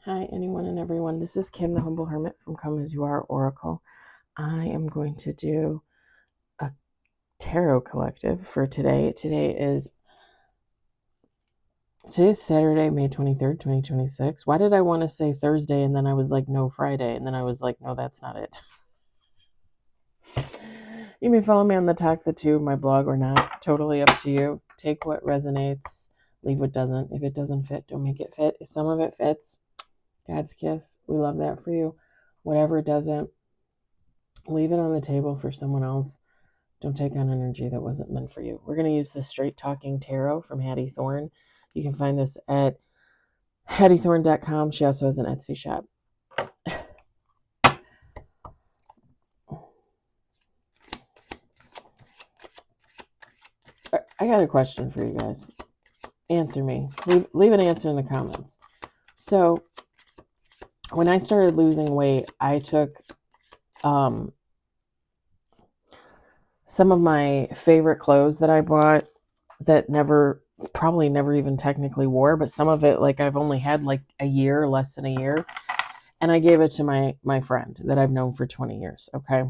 Hi, anyone and everyone. This is Kim, the Humble Hermit from Come As You Are Oracle. I am going to do a tarot collective for today. Today's Saturday, May 23rd, 2026. Why did I want to say Thursday and then I was like, no, Friday? And then I was like, no, that's not it. You may follow me on the Talk the Tube, my blog, or not. Totally up to you. Take what resonates, leave what doesn't. If it doesn't fit, don't make it fit. If some of it fits, God's kiss. We love that for you. Whatever doesn't, leave it on the table for someone else. Don't take on energy that wasn't meant for you. We're going to use the Straight Talking Tarot from Hattie Thorne. You can find this at HattieThorne.com. She also has an Etsy shop. I got a question for you guys. Answer me. Leave an answer in the comments. So, when I started losing weight, I took some of my favorite clothes that I bought that probably never even technically wore, but some of it, like I've only had like a year, less than a year. And I gave it to my friend that I've known for 20 years. Okay.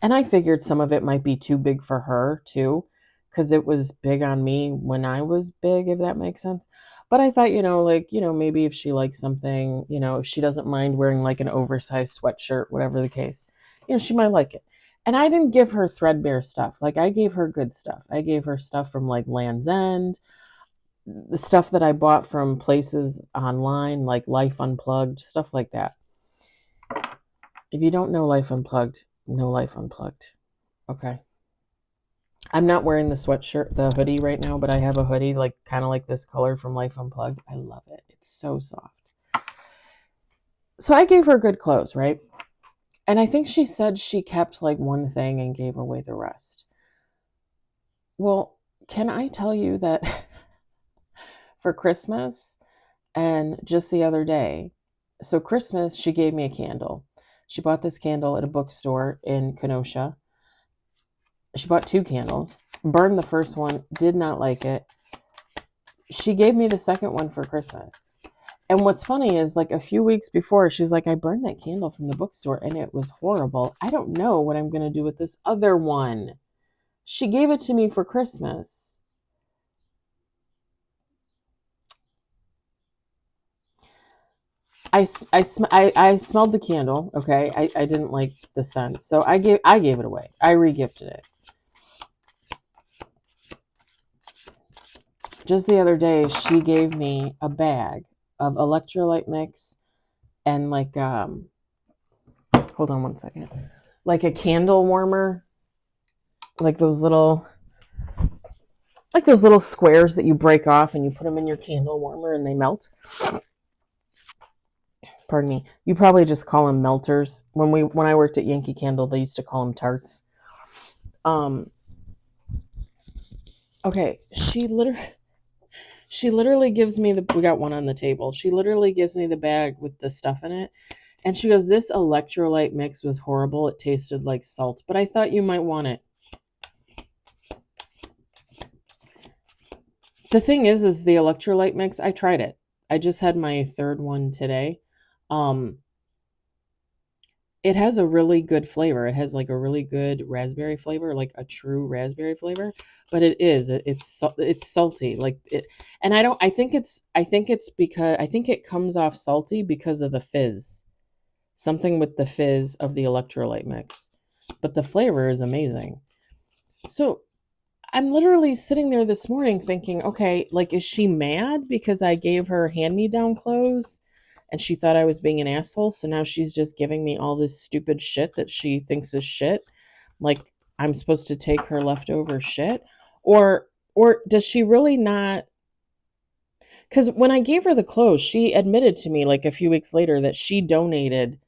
And I figured some of it might be too big for her too, because it was big on me when I was big, if that makes sense. But I thought, maybe if she likes something, if she doesn't mind wearing like an oversized sweatshirt, whatever the case, she might like it. And I didn't give her threadbare stuff. Like I gave her good stuff. I gave her stuff from like Land's End, the stuff that I bought from places online, like Life Unplugged, stuff like that. If you don't know Life Unplugged, know Life Unplugged. Okay. I'm not wearing the sweatshirt, the hoodie right now, but I have a hoodie like kind of like this color from Life Unplugged. I love it. It's so soft. So I gave her good clothes, right? And I think she said she kept like one thing and gave away the rest. Well, can I tell you that for Christmas and just the other day, so Christmas, she gave me a candle. She bought this candle at a bookstore in Kenosha. She bought 2 candles, burned the first one, did not like it. She gave me the second one for Christmas. And what's funny is like a few weeks before, she's like, I burned that candle from the bookstore and it was horrible. I don't know what I'm going to do with this other one. She gave it to me for Christmas. I smelled the candle. Okay. I didn't like the scent. So I gave it away. I regifted it. Just the other day, she gave me a bag of electrolyte mix and like hold on one second, like a candle warmer, like those little squares that you break off and you put them in your candle warmer and they melt. Pardon me. You probably just call them melters. When I worked at Yankee Candle, they used to call them tarts. Okay, she literally gives me we got one on the table. She literally gives me the bag with the stuff in it. And she goes, this electrolyte mix was horrible. It tasted like salt, but I thought you might want it. The thing is the electrolyte mix, I tried it. I just had my third one today. It has a really good flavor. It has like a really good raspberry flavor, like a true raspberry flavor, but it's salty like it. And I think it's because I think it comes off salty because of the fizz. Something with the fizz of the electrolyte mix. But the flavor is amazing. So I'm literally sitting there this morning thinking, okay, like, is she mad because I gave her hand-me-down clothes and she thought I was being an asshole? So now she's just giving me all this stupid shit that she thinks is shit. Like I'm supposed to take her leftover shit? Or does she really not? Because when I gave her the clothes, she admitted to me like a few weeks later that she donated,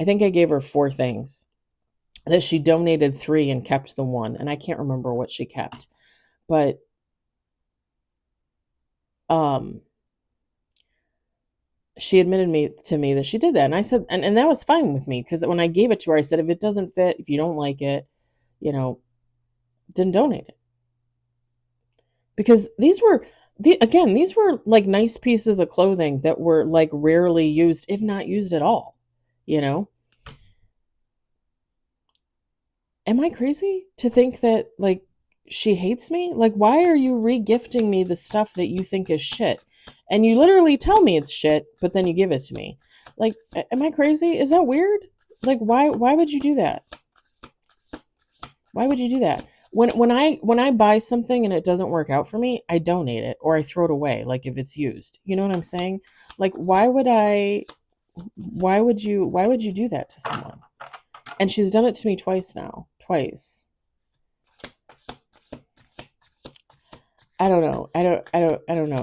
I think I gave her 4 things, that she donated 3 and kept the 1. And I can't remember what she kept. But she admitted to me that she did that. And I said, and that was fine with me, because when I gave it to her, I said, if it doesn't fit, if you don't like it, then donate it. Because Again, these were like nice pieces of clothing that were like rarely used, if not used at all. You know, am I crazy to think that like she hates me? Like, why are you re-gifting me the stuff that you think is shit? And you literally tell me it's shit, but then you give it to me. Like, am I crazy? Is that weird? Like, why would you do that? Why would you do that? When I buy something and it doesn't work out for me, I donate it or I throw it away, like if it's used. You know what I'm saying? Like, why would you do that to someone? And she's done it to me twice now. Twice. I don't know.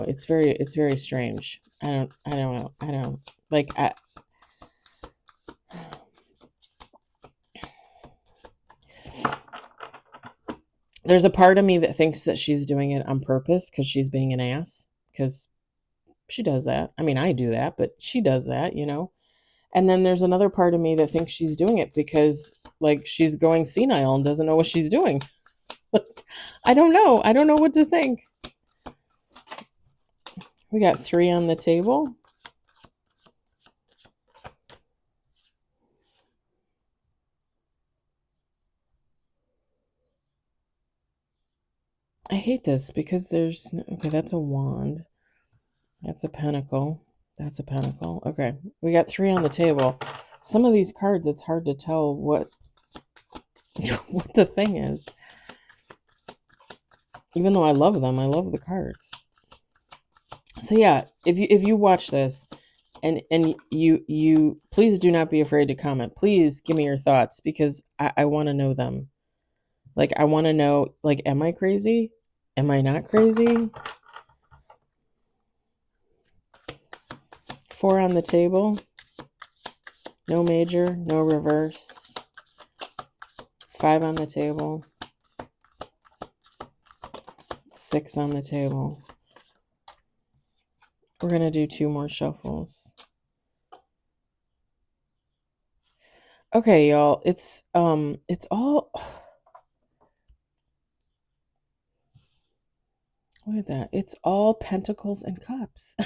It's very strange. I don't know. I don't like there's a part of me that thinks that she's doing it on purpose because she's being an ass, because she does that. I mean, I do that, but she does that, you know? And then there's another part of me that thinks she's doing it because like she's going senile and doesn't know what she's doing. I don't know. I don't know what to think. We got 3 on the table. I hate this because there's okay, that's a wand. That's a pentacle. That's a pentacle. Okay. We got 3 on the table. Some of these cards, it's hard to tell what what the thing is. Even though I love them, I love the cards. So yeah, if you watch this and you please do not be afraid to comment. Please give me your thoughts because I want to know them. Like I want to know, like, am I crazy? Am I not crazy? 4 on the table. No major, no reverse. 5 on the table. 6 on the table. We're going to do 2 more shuffles. Okay, y'all. It's all look at that. It's all pentacles and cups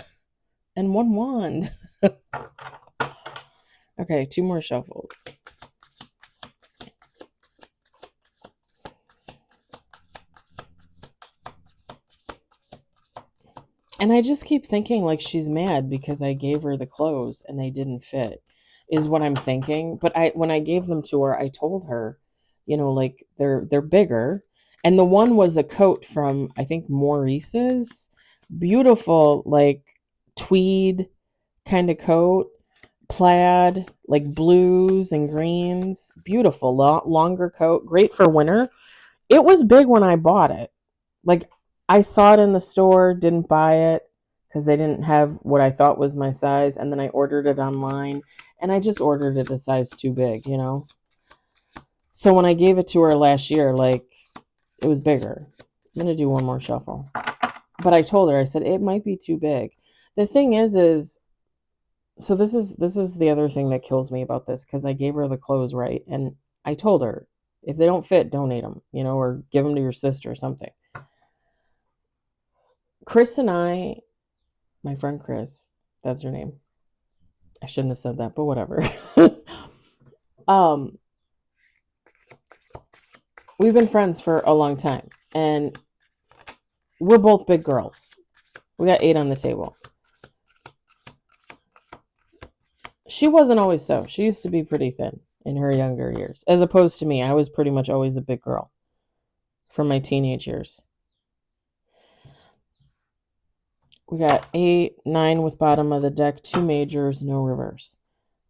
and 1 wand. Okay, 2 more shuffles. And I just keep thinking like she's mad because I gave her the clothes and they didn't fit, is what I'm thinking. But when I gave them to her, I told her, you know, like they're bigger. And the one was a coat from I think Maurice's. Beautiful, like tweed kind of coat, plaid, like blues and greens. Beautiful, longer coat, great for winter. It was big when I bought it. Like I saw it in the store, didn't buy it because they didn't have what I thought was my size, and then I ordered it online, and I just ordered it a size too big, you know. So when I gave it to her last year, like it was bigger. I'm gonna do 1 more shuffle, but I told her, I said it might be too big. The thing is so this is the other thing that kills me about this, because I gave her the clothes right, and I told her if they don't fit, donate them, you know, or give them to your sister or something. Chris and I, my friend Chris, that's her name. I shouldn't have said that, but whatever. um, we've been friends for a long time, and we're both big girls. We got 8 on the table. She wasn't always so. She used to be pretty thin in her younger years, as opposed to me. I was pretty much always a big girl from my teenage years. We got 8, 9 with bottom of the deck, 2 majors, no reverse.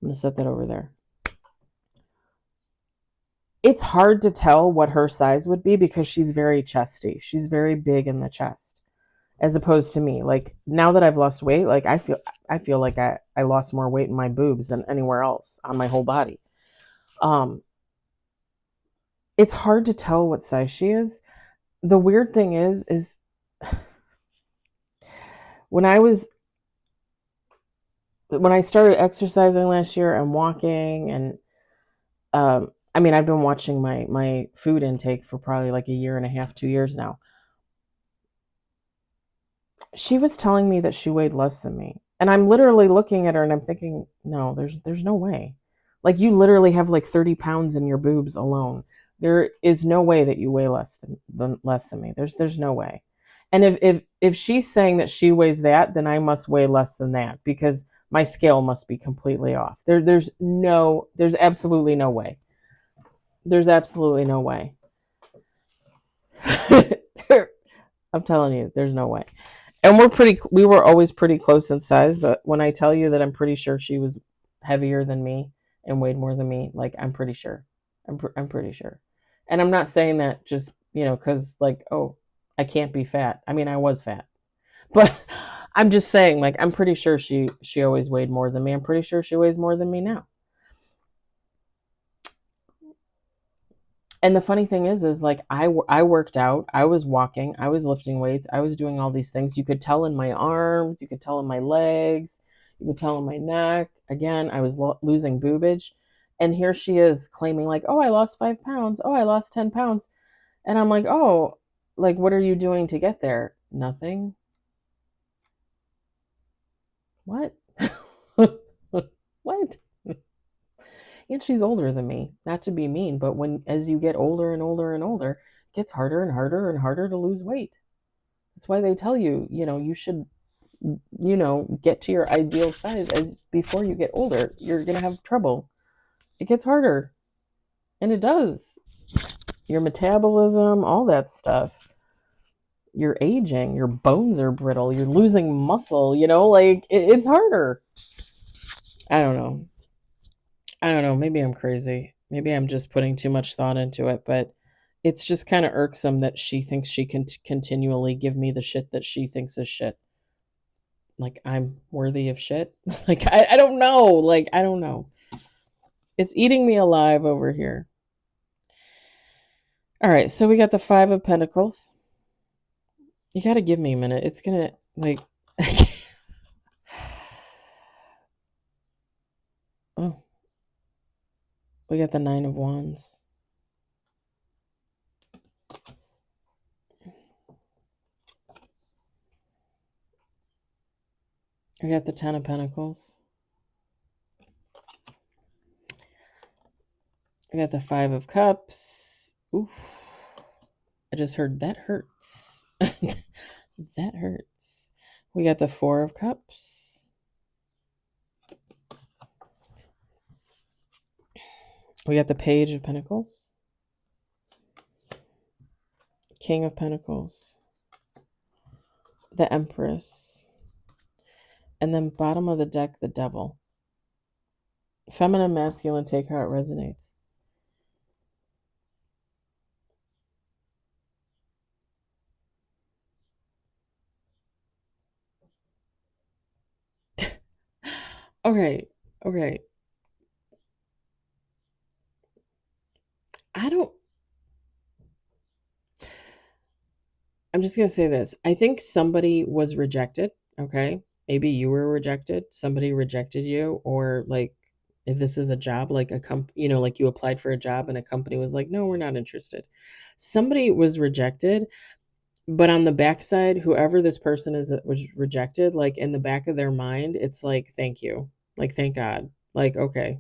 I'm going to set that over there. It's hard to tell what her size would be because she's very chesty. She's very big in the chest, as opposed to me. Like now that I've lost weight, like I feel like I lost more weight in my boobs than anywhere else on my whole body. It's hard to tell what size she is. The weird thing is when I started exercising last year and walking, and I mean, I've been watching my food intake for probably like a year and a half, 2 years now. She was telling me that she weighed less than me. And I'm literally looking at her and I'm thinking, no, there's no way. Like you literally have like 30 pounds in your boobs alone. There is no way that you weigh less than me. There's no way. And if she's saying that she weighs that, then I must weigh less than that because my scale must be completely off. There's absolutely no way. There's absolutely no way. I'm telling you, there's no way. And we were always pretty close in size, but when I tell you that I'm pretty sure she was heavier than me and weighed more than me, like I'm pretty sure. I'm pretty sure. And I'm not saying that just, cuz like, oh, I can't be fat. I mean, I was fat. But I'm just saying like I'm pretty sure she always weighed more than me. I'm pretty sure she weighs more than me now. And the funny thing is like I worked out, I was walking, I was lifting weights, I was doing all these things. You could tell in my arms, you could tell in my legs, you could tell in my neck. Again, I was losing boobage. And here she is claiming like, oh, I lost 5 pounds. Oh, I lost 10 pounds. And I'm like, oh, like, what are you doing to get there? Nothing. What? What? And she's older than me. Not to be mean, but as you get older and older and older, it gets harder and harder and harder to lose weight. That's why they tell you, you should, get to your ideal size before you get older. You're going to have trouble. It gets harder. And it does. Your metabolism, all that stuff. You're aging, your bones are brittle, you're losing muscle, like it's harder. I don't know. I don't know. Maybe I'm crazy. Maybe I'm just putting too much thought into it, but it's just kind of irksome that she thinks she can continually give me the shit that she thinks is shit. Like I'm worthy of shit. Like I don't know. Like I don't know. It's eating me alive over here. All right, so we got the 5 of Pentacles. You got to give me a minute. It's gonna like. Oh, we got the 9 of Wands. We got the 10 of Pentacles. We got the 5 of Cups. Oof. I just heard that hurts. That hurts. We got the 4 of Cups. We got the Page of Pentacles. King of Pentacles. The Empress. And then bottom of the deck, the Devil. Feminine, masculine, take how it resonates. Okay. I'm just going to say this. I think somebody was rejected. Okay. Maybe you were rejected. Somebody rejected you, or like if this is a job, like like you applied for a job and a company was like, no, we're not interested. Somebody was rejected, but on the backside, whoever this person is that was rejected, like in the back of their mind, it's like, thank you. Like, thank God. Like, okay.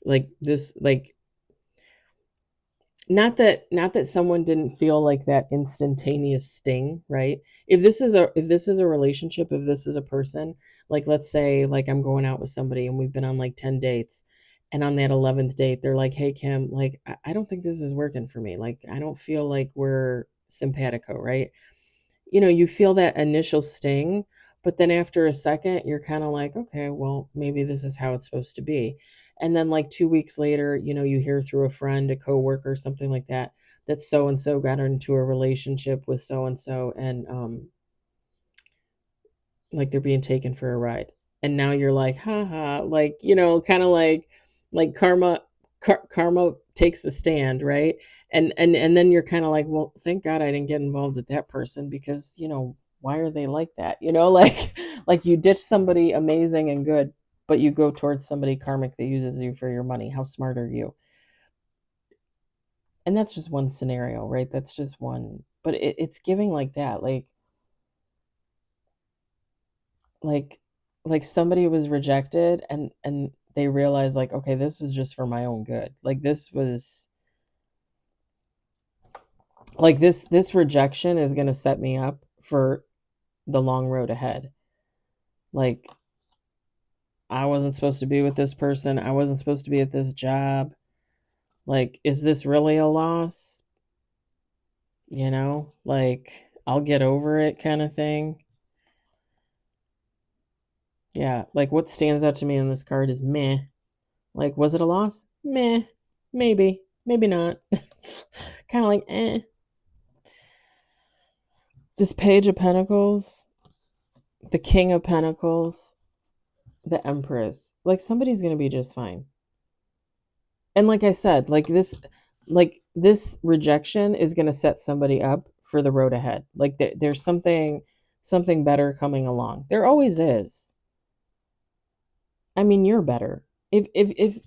Like this, like not that someone didn't feel like that instantaneous sting, right? If this is a relationship, if this is a person, like let's say like I'm going out with somebody and we've been on like 10 dates, and on that 11th date they're like, hey Kim, like I don't think this is working for me, like I don't feel like we're simpatico, right? You feel that initial sting, but then after a second, you're kind of like, okay, well, maybe this is how it's supposed to be. And then like 2 weeks later, you hear through a friend, a coworker, something like that, that so and so got into a relationship with so and so, and like they're being taken for a ride. And now you're like, haha, like, kind of like karma takes the stand, right? And then you're kind of like, well, thank God I didn't get involved with that person, because, why are they like that? Like you ditch somebody amazing and good, but you go towards somebody karmic that uses you for your money. How smart are you? And that's just one scenario, right? That's just one, but it's giving like that, like like somebody was rejected and they realized like, okay, this was just for my own good. Like this was like this rejection is going to set me up for the long road ahead. Like I wasn't supposed to be with this person. I wasn't supposed to be at this job. Like, is this really a loss? Like I'll get over it kind of thing. Yeah, like what stands out to me on this card is meh. Like, was it a loss? Meh. Maybe. Maybe not. Kind of like, eh. This Page of Pentacles, the King of Pentacles, the Empress. Like, somebody's going to be just fine. And like I said, like this rejection is going to set somebody up for the road ahead. Like, there's something better coming along. There always is. I mean, you're better. If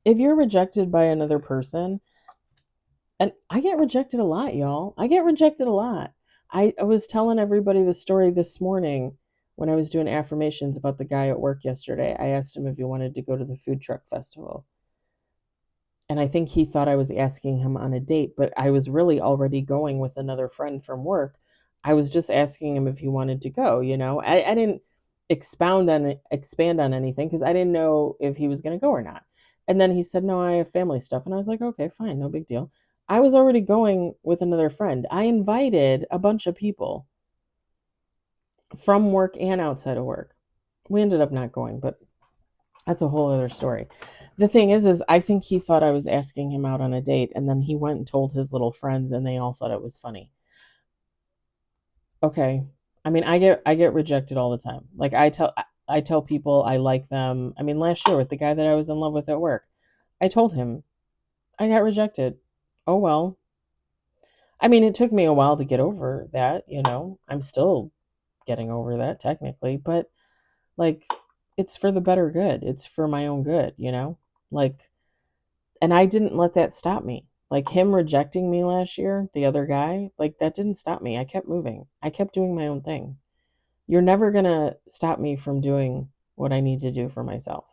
you're rejected by another person, and I get rejected a lot, y'all. I get rejected a lot. I was telling everybody the story this morning when I was doing affirmations about the guy at work yesterday. I asked him if he wanted to go to the food truck festival. And I think he thought I was asking him on a date, but I was really already going with another friend from work. I was just asking him if he wanted to go, I didn't expand on anything because I didn't know if he was going to go or not. And then he said, no, I have family stuff. And I was like, okay, fine, no big deal. I was already going with another friend. I invited a bunch of people from work and outside of work. We ended up not going, but that's a whole other story. The thing is I think he thought I was asking him out on a date, and then he went and told his little friends, and they all thought it was funny. Okay. I mean, I get rejected all the time. Like I tell people I like them. I mean, last year with the guy that I was in love with at work, I told him I got rejected. Oh well. I mean, it took me a while to get over that, I'm still getting over that technically, but like it's for the better good. It's for my own good, Like, and I didn't let that stop me. Like him rejecting me last year, the other guy, like that didn't stop me. I kept moving. I kept doing my own thing. You're never going to stop me from doing what I need to do for myself.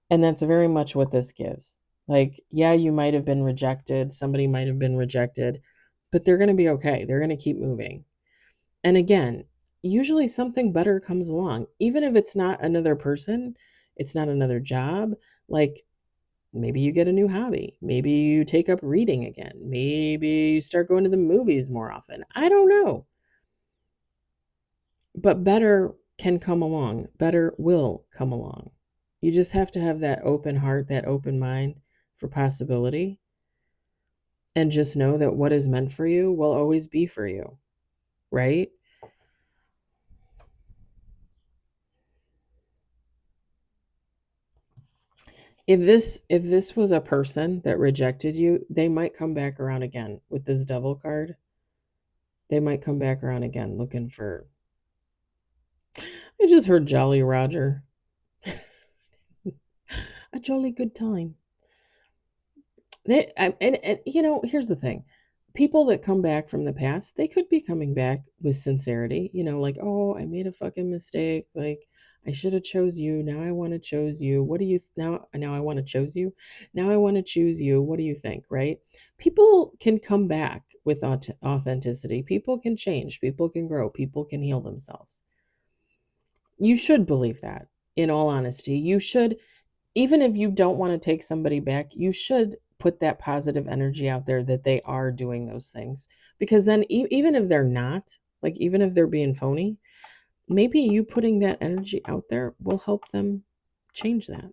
And that's very much what this gives. Like, yeah, you might have been rejected. Somebody might have been rejected, but they're going to be okay. They're going to keep moving. And again, usually something better comes along. Even if it's not another person, it's not another job. Like, maybe you get a new hobby. Maybe you take up reading again. Maybe you start going to the movies more often. I don't know. But better can come along. Better will come along. You just have to have that open heart, that open mind for possibility. And just know that what is meant for you will always be for you. Right? If this was a person that rejected you, they might come back around again with this devil card. They might come back around again looking for. I just heard Jolly Roger. A jolly good time. And here's the thing. People that come back from the past, they could be coming back with sincerity, like, oh, I made a fucking mistake. Like, I should have chose you. Now I want to choose you. What do you now I want to choose you. Now I want to choose you. What do you think, right? People can come back with authenticity. People can change. People can grow. People can heal themselves. You should believe that. In all honesty, you should, even if you don't want to take somebody back, you should put that positive energy out there that they are doing those things. Because then, even if they're not, like, even if they're being phony, maybe you putting that energy out there will help them change that.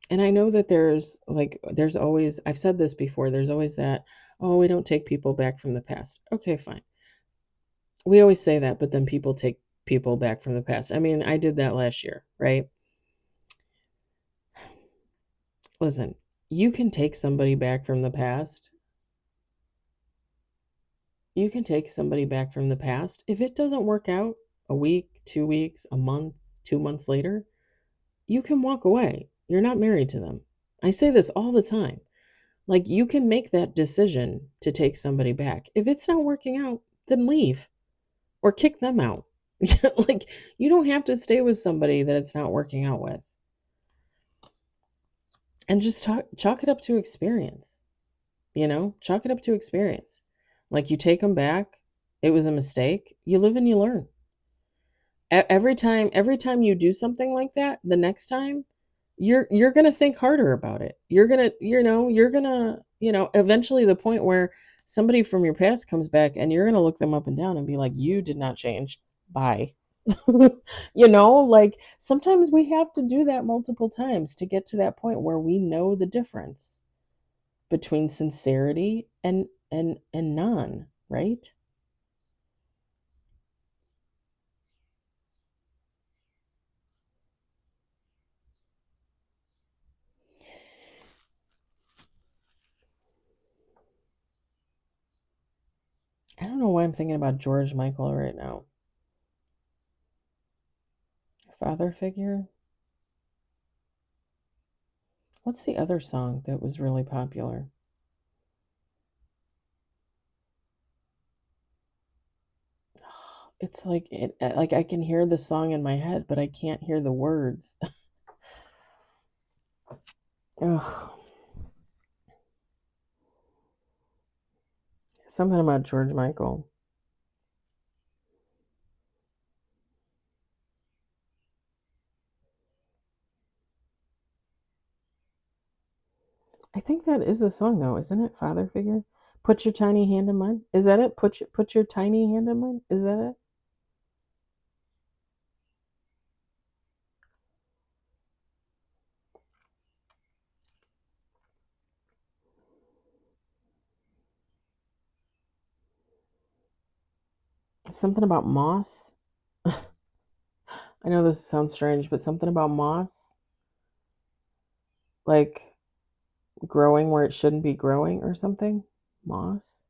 And I know that there's always, I've said this before, there's always that, oh, we don't take people back from the past. Okay, fine. We always say that, but then people take people back from the past. I mean, I did that last year, right? Listen, you can take somebody back from the past. You can take somebody back from the past. If it doesn't work out a week, 2 weeks, a month, 2 months later, you can walk away. You're not married to them. I say this all the time. Like, you can make that decision to take somebody back. If it's not working out, then leave or kick them out. Like, you don't have to stay with somebody that it's not working out with. And just chalk it up to experience. Chalk it up to experience. Like, you take them back, it was a mistake. You live and you learn. Every time you do something like that, the next time you're going to think harder about it. You're going to, eventually the point where somebody from your past comes back and you're going to look them up and down and be like, you did not change. Bye. Like, sometimes we have to do that multiple times to get to that point where we know the difference between sincerity and non, right? I don't know why I'm thinking about George Michael right now. Father figure. What's the other song that was really popular? It's like like I can hear the song in my head, but I can't hear the words. Ugh. Something about George Michael. I think that is the song though, isn't it? Father figure. Put your tiny hand in mine. Is that it? Put your tiny hand in mine. Is that it? Something about moss. I know this sounds strange, but something about moss, like growing where it shouldn't be growing or something. Moss.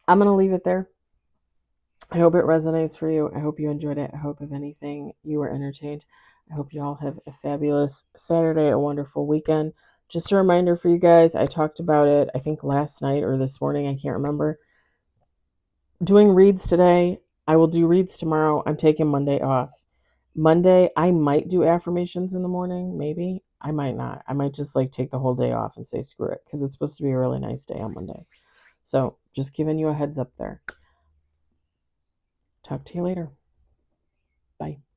I'm going to leave it there. I hope it resonates for you. I hope you enjoyed it. I hope, if anything, you were entertained. I hope you all have a fabulous Saturday, a wonderful weekend. Just a reminder for you guys, I talked about it, I think last night or this morning, I can't remember. Doing reads today. I will do reads tomorrow. I'm taking Monday off. Monday, I might do affirmations in the morning, maybe. I might not. I might just like take the whole day off and say screw it, because it's supposed to be a really nice day on Monday. So just giving you a heads up there. Talk to you later. Bye.